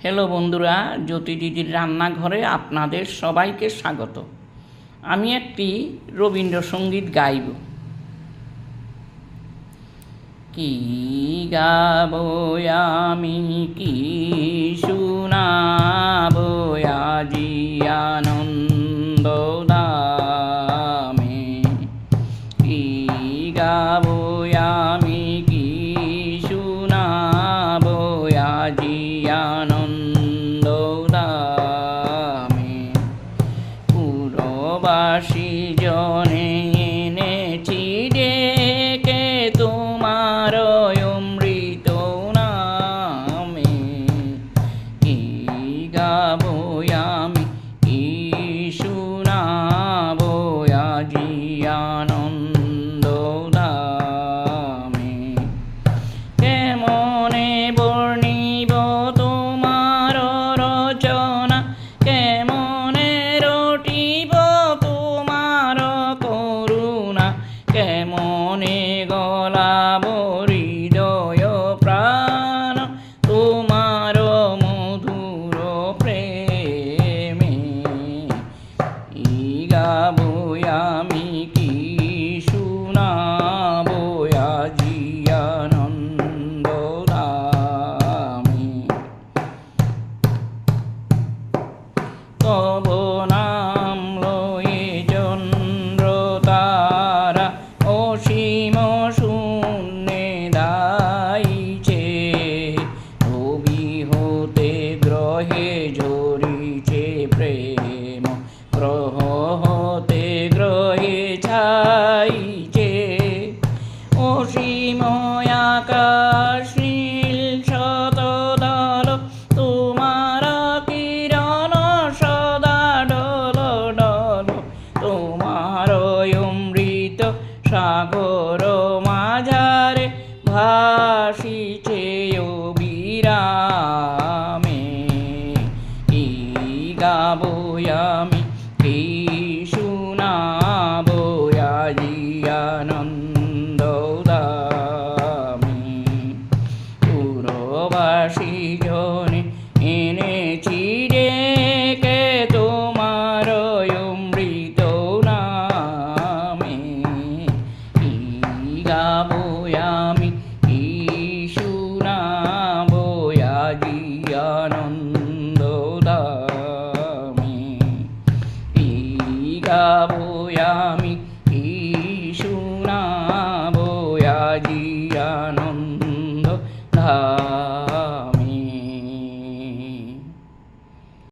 Hello বন্ধুরা, জ্যোতি দিদির রান্নাঘরে আপনাদের সবাইকে স্বাগত। আমি একটি রবীন্দ্রসঙ্গীত গাইব। কি গাবো আমি, কি শুনাবো আজি আনন্দ দামে। কি গাবো আমি, কি শুনাবো আজি আনন্দ দামে। পুরবাসী জনে এনেছি ডেকে তোমার অমৃত নামে। কি গাবো আমি, কি শুনাবো আজি আনন্দ দামে। কেমনে বর্ণিব তোমার রচনা, কেমনে রটিব তোমার করুণা, কেমনে গলাব হৃদয় প্রাণ তোমার মধুর প্রেমে। কি গাবো আমি, কি শুনাবো আজি আনন্দ দামে। তব নাম লয়ে চন্দ্র তারা অসীম শূন্যে দাইছে। রবি হতে গ্রহে ঝরিছে প্রেম, গ্রহ হতে গ্রহে ছাইছে। অসীম আকাশ নীল শতদল, তোমার কিরণ সদা ডল ডল। তোমার অমৃত সাগর মাঝারে ভাসিছে অবিরামে। কি গাবো আমি, কি শুনাবো আজি আনন্দ দামে। পুরবাসী